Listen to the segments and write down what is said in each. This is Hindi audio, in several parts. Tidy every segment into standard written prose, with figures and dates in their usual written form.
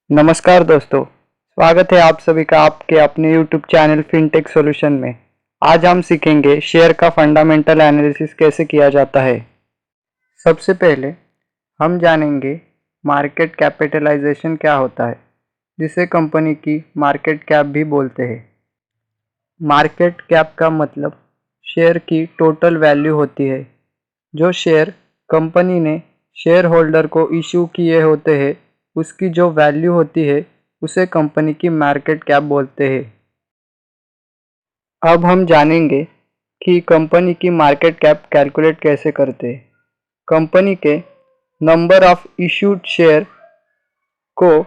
नमस्कार दोस्तों, स्वागत है आप सभी का आपके अपने YouTube चैनल फिनटेक सॉल्यूशन में। आज हम सीखेंगे शेयर का फंडामेंटल एनालिसिस कैसे किया जाता है। सबसे पहले हम जानेंगे मार्केट कैपिटलाइजेशन क्या होता है, जिसे कंपनी की मार्केट कैप भी बोलते हैं। मार्केट कैप का मतलब शेयर की टोटल वैल्यू होती है। जो शेयर कंपनी ने शेयर होल्डर को इशू किए होते हैं, उसकी जो वैल्यू होती है उसे कंपनी की मार्केट कैप बोलते हैं। अब हम जानेंगे कि कंपनी की मार्केट कैप कैलकुलेट कैसे करते हैं। कंपनी के नंबर ऑफ इशूड शेयर को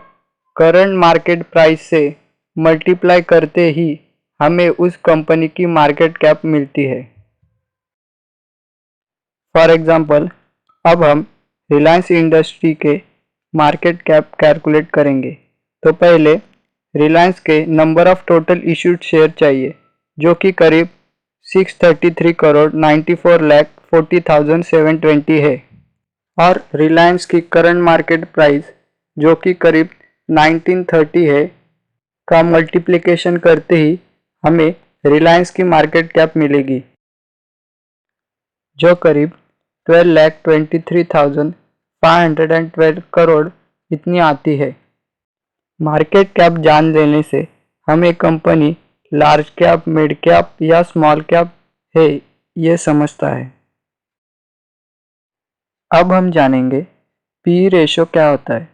करंट मार्केट प्राइस से मल्टीप्लाई करते ही हमें उस कंपनी की मार्केट कैप मिलती है। फॉर एग्जांपल, अब हम रिलायंस इंडस्ट्री के मार्केट कैप कैलकुलेट करेंगे। तो पहले रिलायंस के number of total issued share चाहिए, जो कि करीब 633 करोड़ 94 लाख 40,720 है, और रिलायंस की करंट मार्केट प्राइस जो कि करीब 1930 है का मल्टीप्लिकेशन करते ही हमें रिलायंस की मार्केट कैप मिलेगी, जो करीब 12,23,512 करोड़ इतनी आती है। मार्केट कैप जान लेने से हमें company large cap, mid cap या स्मॉल कैप है ये समझता है। अब हम जानेंगे पी रेशो क्या होता है।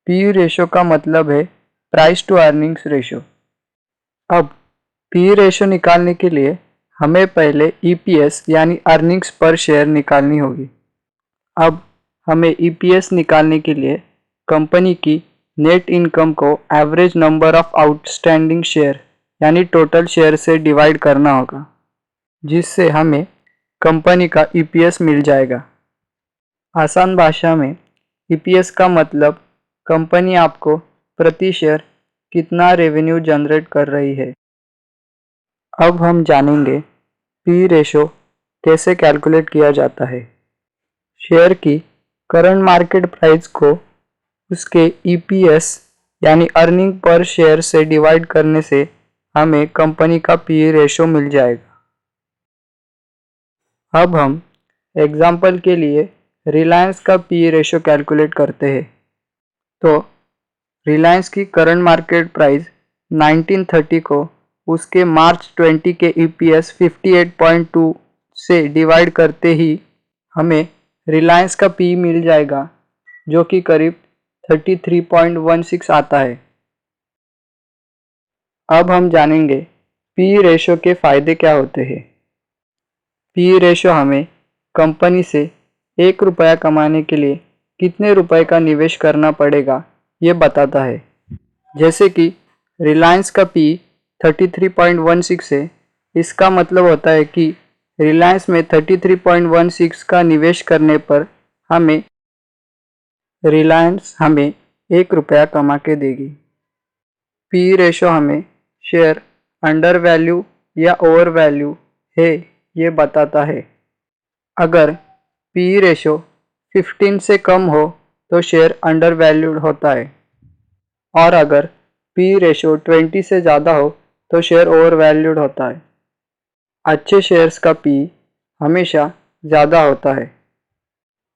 पी रेशो का मतलब है प्राइस टू अर्निंग्स रेशो। अब पी रेशो निकालने के लिए हमें पहले ईपीएस यानी अर्निंग्स पर शेयर निकालनी होगी। अब हमें ईपीएस निकालने के लिए कंपनी की नेट इनकम को average number of outstanding share यानी टोटल शेयर से डिवाइड करना होगा, जिससे हमें कंपनी का ईपीएस मिल जाएगा। आसान भाषा में ईपीएस का मतलब कंपनी आपको प्रति शेयर कितना रेवेन्यू जनरेट कर रही है। अब हम जानेंगे पी रेशो कैसे कैलकुलेट किया जाता है। शेयर की करंट मार्केट प्राइस को उसके ईपीएस यानी अर्निंग पर शेयर से डिवाइड करने से हमें कंपनी का पी रेशो मिल जाएगा। अब हम एग्जाम्पल के लिए रिलायंस का पी रेशो कैलकुलेट करते हैं। तो रिलायंस की करंट मार्केट प्राइस 1930 को उसके मार्च 20 के ईपीएस 58.2 से डिवाइड करते ही हमें रिलायंस का पी मिल जाएगा, जो कि करीब 33.16 आता है। अब हम जानेंगे पी रेशो के फायदे क्या होते हैं। पी रेशो हमें कंपनी से 1 रुपया कमाने के लिए कितने रुपए का निवेश करना पड़ेगा ये बताता है। जैसे कि रिलायंस का पी 33.16 है, इसका मतलब होता है कि रिलायंस में 33.16 का निवेश करने पर रिलायंस हमें 1 रुपया कमा के देगी। पी रेशो हमें शेयर अंडर वैल्यू या ओवर वैल्यू है ये बताता है। अगर पी रेशो 15 से कम हो तो शेयर अंडर वैल्यूड होता है, और अगर पी रेशो 20 से ज़्यादा हो तो शेयर ओवर वैल्यूड होता है। अच्छे शेयर्स का पी हमेशा ज़्यादा होता है।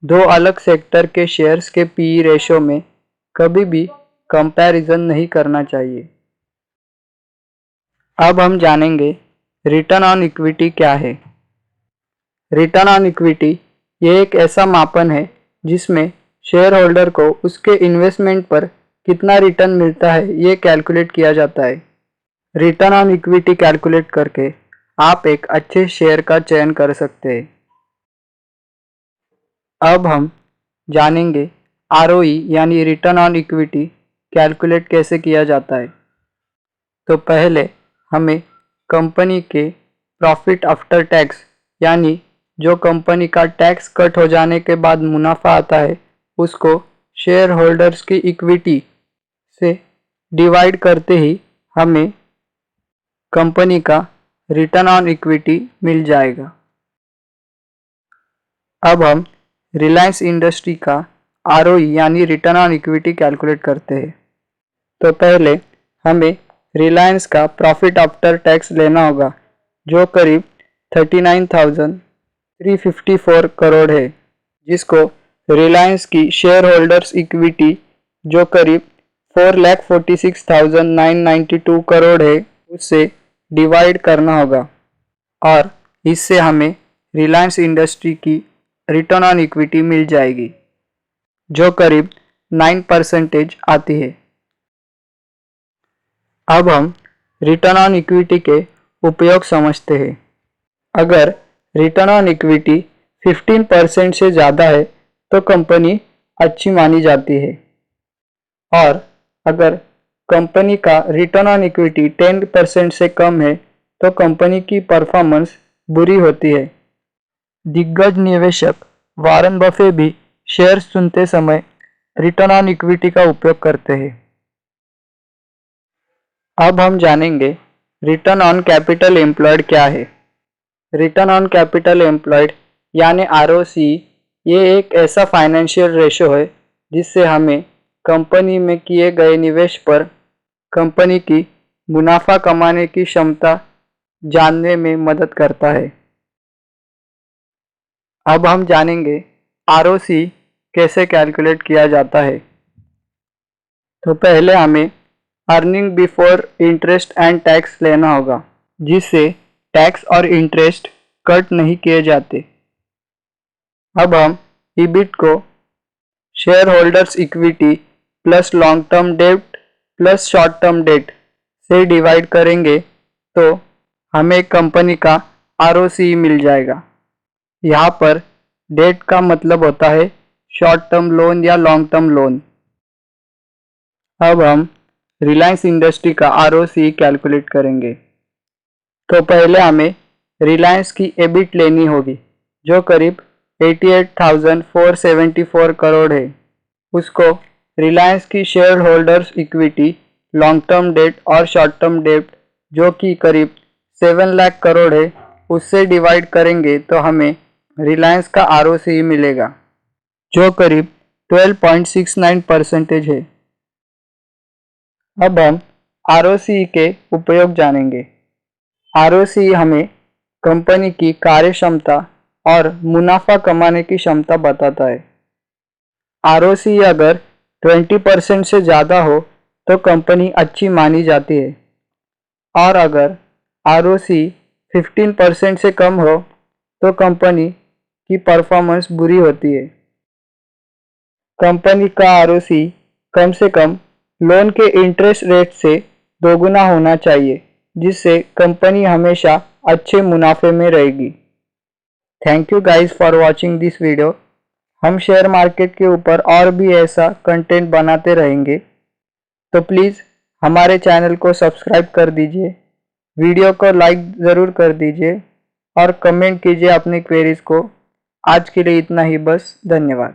दो अलग सेक्टर के शेयर्स के पी रेशो में कभी भी कंपैरिजन नहीं करना चाहिए। अब हम जानेंगे रिटर्न ऑन इक्विटी क्या है। रिटर्न ऑन इक्विटी ये एक ऐसा मापन है जिसमें शेयर होल्डर को उसके इन्वेस्टमेंट पर कितना रिटर्न मिलता है ये कैलकुलेट किया जाता है। रिटर्न ऑन इक्विटी कैलकुलेट करके आप एक अच्छे शेयर का चयन कर सकते हैं। अब हम जानेंगे आरओई यानी रिटर्न ऑन इक्विटी कैलकुलेट कैसे किया जाता है। तो पहले हमें कंपनी के प्रॉफिट आफ्टर टैक्स यानी जो कंपनी का टैक्स कट हो जाने के बाद मुनाफा आता है उसको शेयर होल्डर्स की इक्विटी से डिवाइड करते ही हमें कंपनी का रिटर्न ऑन इक्विटी मिल जाएगा। अब हम रिलायंस इंडस्ट्री का आरओई यानी रिटर्न ऑन इक्विटी कैलकुलेट करते हैं। तो पहले हमें रिलायंस का प्रॉफिट आफ्टर टैक्स लेना होगा, जो करीब 39,354 करोड़ है, जिसको रिलायंस की शेयर होल्डर्स इक्विटी जो करीब 4,46,992 करोड़ है उससे डिवाइड करना होगा और इससे हमें रिलायंस इंडस्ट्री की रिटर्न ऑन इक्विटी मिल जाएगी जो करीब 9% आती है। अब हम रिटर्न ऑन इक्विटी के उपयोग समझते हैं। अगर रिटर्न ऑन इक्विटी 15% से ज़्यादा है तो कंपनी अच्छी मानी जाती है और अगर कंपनी का रिटर्न ऑन इक्विटी 10% से कम है तो कंपनी की परफॉर्मेंस बुरी होती है। दिग्गज निवेशक वॉरेन बफे भी शेयर्स चुनते समय रिटर्न ऑन इक्विटी का उपयोग करते हैं। अब हम जानेंगे रिटर्न ऑन कैपिटल एम्प्लॉयड क्या है। रिटर्न ऑन कैपिटल एम्प्लॉयड यानी ROCE ये एक ऐसा फाइनेंशियल रेशो है जिससे हमें कंपनी में किए गए निवेश पर कंपनी की मुनाफा कमाने की क्षमता जानने में मदद करता है। अब हम जानेंगे ROCE कैसे कैलकुलेट किया जाता है। तो पहले हमें earning before interest and tax लेना होगा, जिससे टैक्स और इंटरेस्ट कट नहीं किए जाते। अब हम EBIT को share holders equity plus long term debt plus short term debt से डिवाइड करेंगे तो हमें कंपनी का ROCE मिल जाएगा। यहाँ पर डेट का मतलब होता है शॉर्ट टर्म लोन या लॉन्ग टर्म लोन। अब हम रिलायंस इंडस्ट्री का ROCE कैलकुलेट करेंगे। तो पहले हमें रिलायंस की EBIT लेनी होगी जो करीब 88,474 करोड़ है। उसको रिलायंस की share holders equity, long term debt और शॉर्ट टर्म डेट जो कि करीब 7 लाख करोड़ है उससे डिवाइड करेंगे तो हमें रिलायंस का ROCE मिलेगा जो करीब 12.69% है। अब हम ROCE के उपयोग जानेंगे। ROCE हमें कंपनी की कार्यक्षमता और मुनाफा कमाने की क्षमता बताता है। ROCE अगर 20% से ज़्यादा हो तो कंपनी अच्छी मानी जाती है और अगर ROCE 15% से कम हो तो कंपनी की परफॉर्मेंस बुरी होती है। कंपनी का ROCE कम से कम लोन के इंटरेस्ट रेट से दोगुना होना चाहिए, जिससे कंपनी हमेशा अच्छे मुनाफे में रहेगी। Thank you guys for watching this video. हम शेयर मार्केट के ऊपर और भी ऐसा कंटेंट बनाते रहेंगे, तो प्लीज़ हमारे चैनल को सब्सक्राइब कर दीजिए, वीडियो को लाइक ज़रूर कर दीजिए और कमेंट कीजिए अपनी क्वेरीज को। आज के लिए इतना ही बस, धन्यवाद।